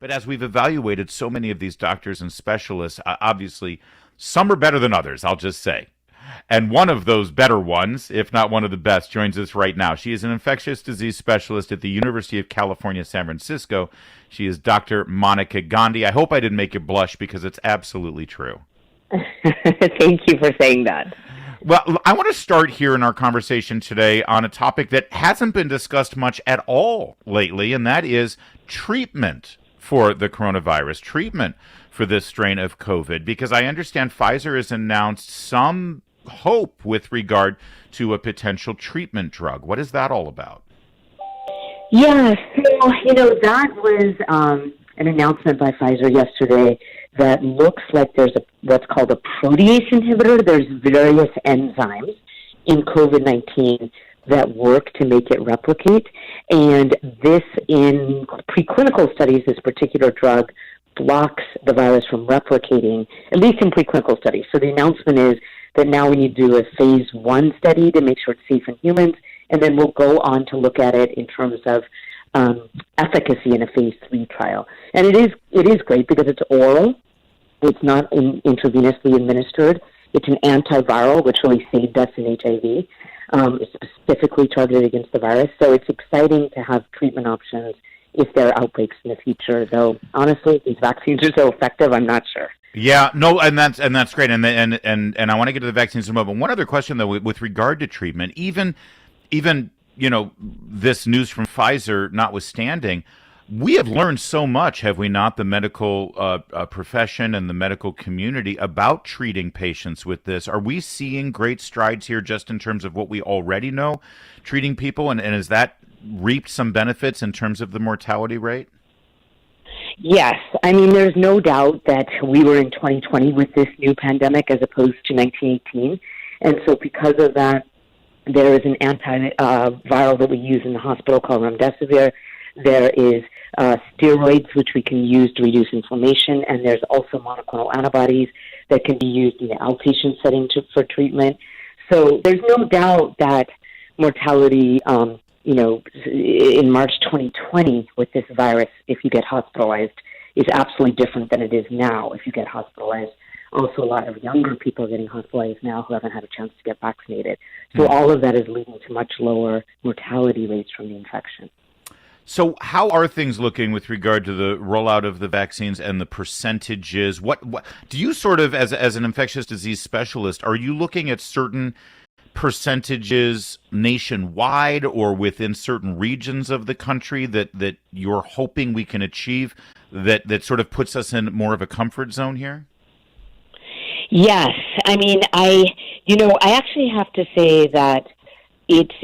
But as we've evaluated so many of these doctors and specialists, obviously some are better than others, I'll just say. And one of those better ones, if not one of the best, joins us right now. She is an infectious disease specialist at the University of California, San Francisco. She is Dr. Monica Gandhi. I hope I didn't make you blush because it's absolutely true. Thank you for saying that. Well, I want to start here in our conversation today on a topic that hasn't been discussed much at all lately, and that is treatment for the coronavirus, treatment for this strain of COVID, because I understand Pfizer has announced some hope with regard to a potential treatment drug. What is that all about? Yeah, so, that was an announcement by Pfizer yesterday that looks like there's what's called a protease inhibitor. There's various enzymes in COVID-19 that work to make it replicate. And this, in preclinical studies, this particular drug blocks the virus from replicating, at least in preclinical studies. So the announcement is that now we need to do a phase 1 study to make sure it's safe in humans, and then we'll go on to look at it in terms of efficacy in a phase 3 trial. And it is great because it's oral. It's not intravenously administered. It's an antiviral, which really saved us in HIV. It's specifically targeted against the virus. So it's exciting to have treatment options if there are outbreaks in the future. Though, honestly, if these vaccines are so effective, I'm not sure. Yeah, no, and that's great. And I want to get to the vaccines in a moment. One other question, though, with regard to treatment, even this news from Pfizer notwithstanding, we have learned so much, have we not, the medical profession and the medical community about treating patients with this. Are we seeing great strides here just in terms of what we already know, treating people, and has that reaped some benefits in terms of the mortality rate? Yes. I mean, there's no doubt that we were in 2020 with this new pandemic as opposed to 1918. And so because of that, there is an antiviral that we use in the hospital called remdesivir. There is steroids, which we can use to reduce inflammation, and there's also monoclonal antibodies that can be used in the outpatient setting for treatment. So there's no doubt that mortality, in March 2020 with this virus, if you get hospitalized, is absolutely different than it is now if you get hospitalized. Also, a lot of younger people are getting hospitalized now who haven't had a chance to get vaccinated. So all of that is leading to much lower mortality rates from the infection. So how are things looking with regard to the rollout of the vaccines and the percentages? What do you sort of, as an infectious disease specialist, are you looking at certain percentages nationwide or within certain regions of the country that you're hoping we can achieve that sort of puts us in more of a comfort zone here? Yes. I mean, I actually have to say that it's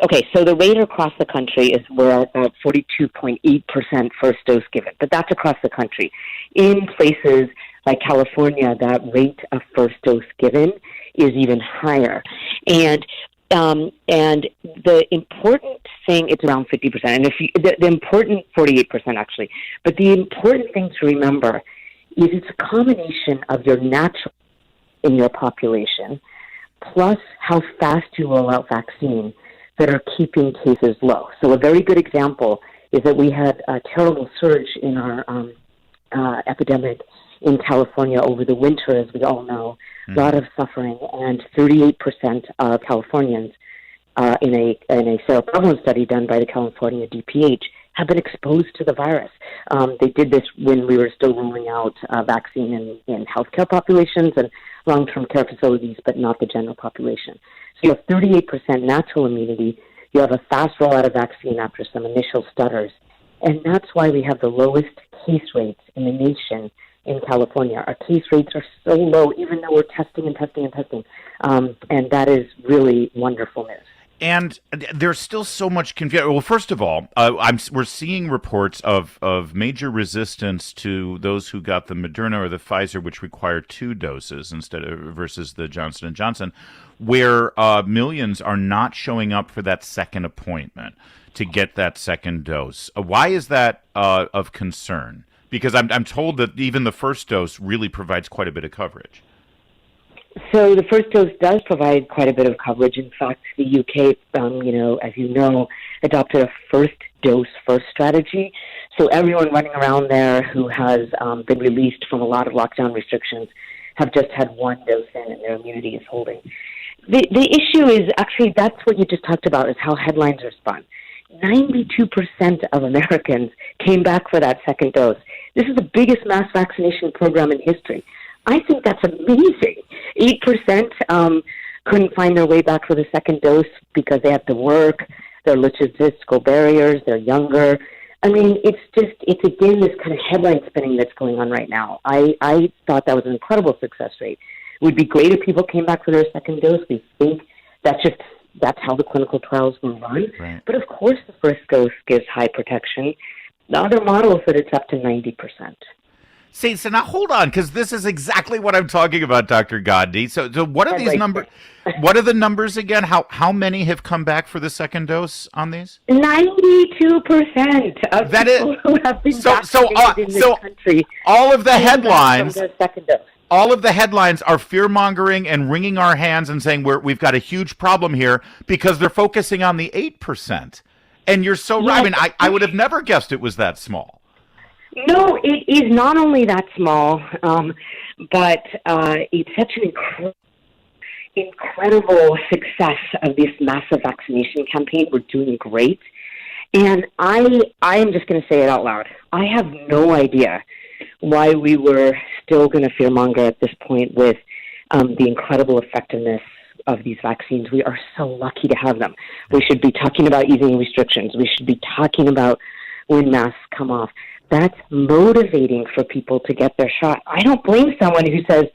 okay. So the rate across the country is we're at about 42.8% first dose given, but that's across the country. In places like California, that rate of first dose given is even higher, and the important thing, it's around 50%, and the important 48% actually. But the important thing to remember is it's a combination of your natural in your population plus how fast you roll out vaccine that are keeping cases low. So a very good example is that we had a terrible surge in our epidemic in California over the winter, as we all know, a lot of suffering, and 38% of Californians in a seroprevalence study done by the California DPH have been exposed to the virus. They did this when we were still rolling out vaccine in healthcare populations and long-term care facilities, but not the general population. So you have 38% natural immunity. You have a fast rollout of vaccine after some initial stutters. And that's why we have the lowest case rates in the nation in California. Our case rates are so low, even though we're testing and testing and testing. And that is really wonderful news. And there's still so much confusion. Well, first of all, we're seeing reports of major resistance to those who got the Moderna or the Pfizer, which require 2 doses versus the Johnson & Johnson, where millions are not showing up for that second appointment to get that second dose. Why is that of concern? Because I'm told that even the first dose really provides quite a bit of coverage. So the first dose does provide quite a bit of coverage. In fact, the UK, as you know, adopted a first dose first strategy. So everyone running around there who has been released from a lot of lockdown restrictions have just had one dose in, and their immunity is holding. The issue is actually that's what you just talked about, is how headlines are spun. 92% of Americans came back for that second dose. This is the biggest mass vaccination program in history. I think that's amazing. 8% couldn't find their way back for the second dose because they had to work, there are logistical barriers, they're younger. I mean, it's again this kind of headline spinning that's going on right now. I thought that was an incredible success rate. It would be great if people came back for their second dose. We think that's how the clinical trials were run. Right. But of course the first dose gives high protection. The other model said it's up to 90%. See, so now hold on, because this is exactly what I'm talking about, Dr. Gandhi. So what are these numbers? What are the numbers again? How many have come back for the second dose on these? 92% of people who have been vaccinated in this country. All of the headlines. From their second dose. All of the headlines are fear-mongering and wringing our hands and saying we've got a huge problem here because they're focusing on the 8%. And you're so right. I mean, I would have never guessed it was that small. No, it is not only that small, but it's such an incredible success of this massive vaccination campaign. We're doing great. And I am just going to say it out loud. I have no idea why we were still going to fearmonger at this point with the incredible effectiveness of these vaccines. We are so lucky to have them. We should be talking about easing restrictions. We should be talking about when masks come off. That's motivating for people to get their shot. I don't blame someone who says,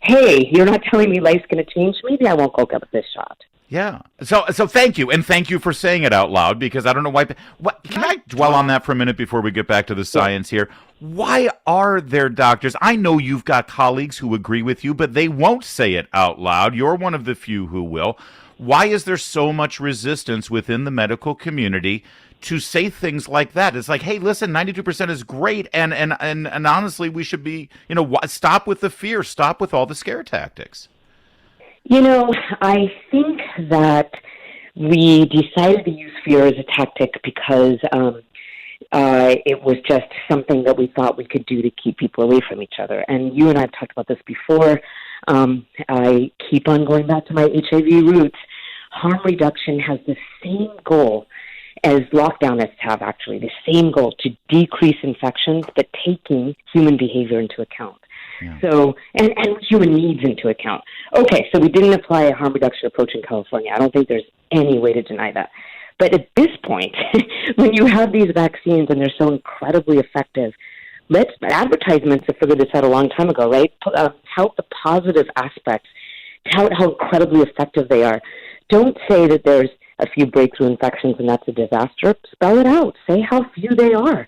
hey, you're not telling me life's going to change. Maybe I won't go get this shot. Yeah. So thank you. And thank you for saying it out loud, because I don't know why. Can I dwell on that for a minute before we get back to the science here? Why are there doctors? I know you've got colleagues who agree with you, but they won't say it out loud. You're one of the few who will. Why is there so much resistance within the medical community to say things like that? It's like, hey, listen, 92% is great, and honestly, we should be, stop with the fear, stop with all the scare tactics. I think that we decided to use fear as a tactic because it was just something that we thought we could do to keep people away from each other. And you and I have talked about this before. I keep on going back to my HIV roots. Harm reduction has the same goal as lockdownists have, actually, the same goal, to decrease infections, but taking human behavior into account. Yeah. So, and human needs into account. Okay, so we didn't apply a harm reduction approach in California. I don't think there's any way to deny that. But at this point, when you have these vaccines and they're so incredibly effective, advertisements have figured this out a long time ago, right? Tout the positive aspects, tout how incredibly effective they are. Don't say that there's a few breakthrough infections and that's a disaster. Spell it out. Say how few they are.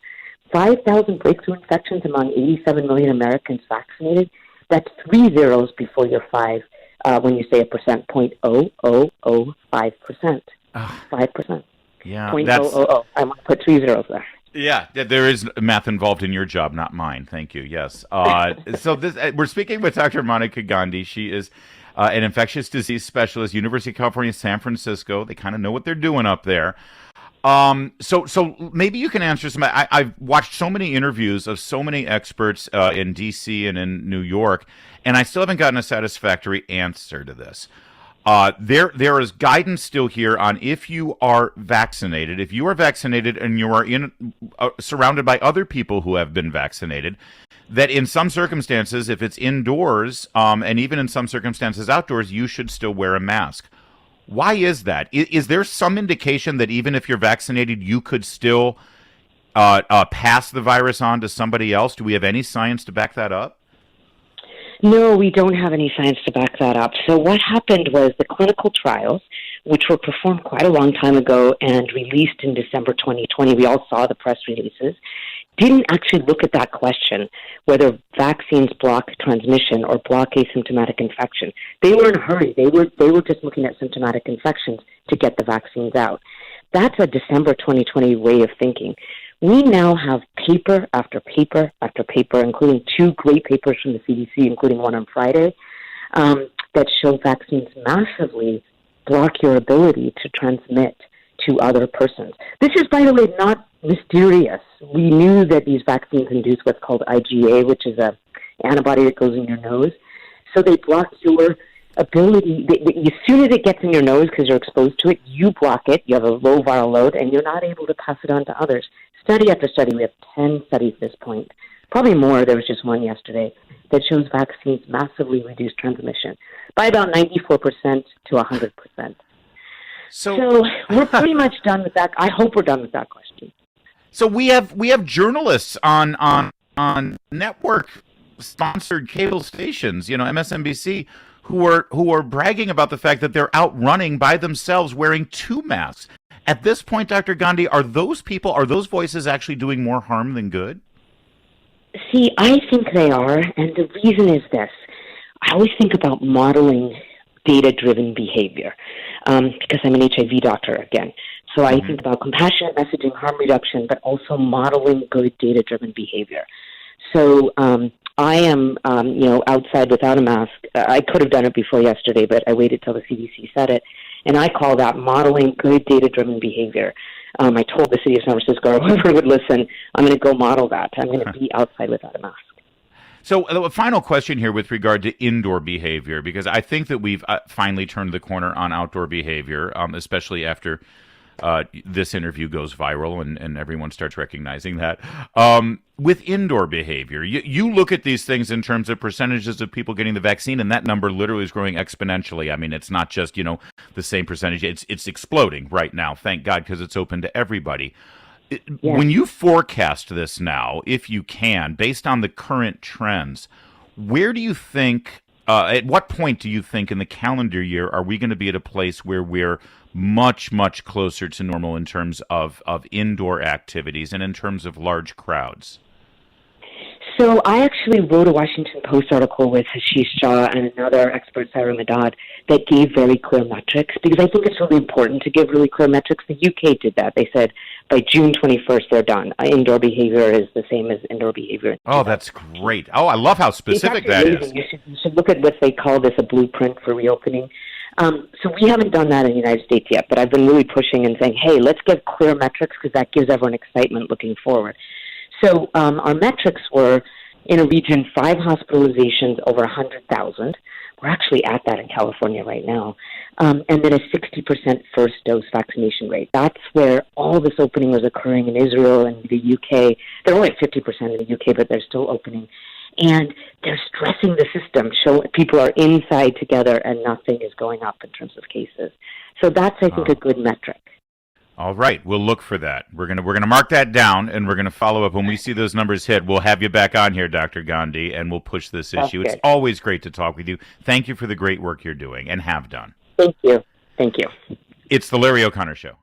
5,000 breakthrough infections among 87 million Americans vaccinated. That's 3 zeros before your 5 when you say a percent, 0.0005%. 5%. Yeah. 0.000. I want to put 3 zeros there. Yeah, there is math involved in your job, not mine. Thank you. Yes. So we're speaking with Dr. Monica Gandhi. She is an infectious disease specialist, University of California, San Francisco. They kind of know what they're doing up there. So maybe you can answer some. I've watched so many interviews of so many experts in DC and in New York, and I still haven't gotten a satisfactory answer to this. There is guidance still here on if you are vaccinated and you are surrounded by other people who have been vaccinated, that in some circumstances, if it's indoors, and even in some circumstances outdoors, you should still wear a mask. Why is that? Is there some indication that even if you're vaccinated, you could still pass the virus on to somebody else? Do we have any science to back that up? No, we don't have any science to back that up. So what happened was the clinical trials, which were performed quite a long time ago and released in December 2020, we all saw the press releases, didn't actually look at that question, whether vaccines block transmission or block asymptomatic infection. They were in a hurry. They were just looking at symptomatic infections to get the vaccines out. That's a December 2020 way of thinking. We now have paper after paper after paper, including 2 great papers from the CDC, including one on Friday, that show vaccines massively block your ability to transmit to other persons. This is, by the way, not mysterious. We knew that these vaccines induce what's called IgA, which is an antibody that goes in your nose. So they block your ability. As soon as it gets in your nose because you're exposed to it, you block it. You have a low viral load, and you're not able to pass it on to others. Study after study, we have 10 studies at this point, probably more. There was just one yesterday that shows vaccines massively reduce transmission by about 94% to 100%. So we're pretty much done with that. I hope we're done with that question. So we have journalists on network sponsored cable stations, MSNBC, who are bragging about the fact that they're out running by themselves wearing 2 masks. At this point, Dr. Gandhi, are those voices actually doing more harm than good? See, I think they are, and the reason is this. I always think about modeling data-driven behavior because I'm an HIV doctor again. So I think about compassionate messaging, harm reduction, but also modeling good data-driven behavior. So I am, outside without a mask. I could have done it before yesterday, but I waited till the CDC said it. And I call that modeling good data-driven behavior. I told the city of San Francisco, or whoever would listen, I'm going to go model that. I'm going to be outside without a mask. So a final question here with regard to indoor behavior, because I think that we've finally turned the corner on outdoor behavior, especially after this interview goes viral and everyone starts recognizing that. With indoor behavior, you look at these things in terms of percentages of people getting the vaccine, and that number literally is growing exponentially. I mean, it's not just, the same percentage. It's exploding right now, thank God, because it's open to everybody. Yeah. When you forecast this now, if you can, based on the current trends, where do you think, at what point do you think in the calendar year are we going to be at a place where we're much, much closer to normal in terms of indoor activities and in terms of large crowds? So I actually wrote a Washington Post article with Hashish Shah and another expert, Sarah Madad, that gave very clear metrics, because I think it's really important to give really clear metrics. The UK did that. They said by June 21st, they're done. Indoor behavior is the same as indoor behavior. Oh, that's great. Oh, I love how specific that is. You should look at what they call this a blueprint for reopening. So we haven't done that in the United States yet, but I've been really pushing and saying, hey, let's give clear metrics because that gives everyone excitement looking forward. So our metrics were, in a region, 5 hospitalizations over 100,000. We're actually at that in California right now. And then a 60% first dose vaccination rate. That's where all this opening was occurring in Israel and the UK. They're only at 50% in the UK, but they're still opening. And they're stressing the system. People are inside together and nothing is going up in terms of cases. So that's, I think, a good metric. All right, we'll look for that. We're gonna mark that down, and we're gonna follow up when we see those numbers hit. We'll have you back on here, Dr. Gandhi, and we'll push this issue. It's always great to talk with you. Thank you for the great work you're doing and have done. Thank you. Thank you. It's the Larry O'Connor Show.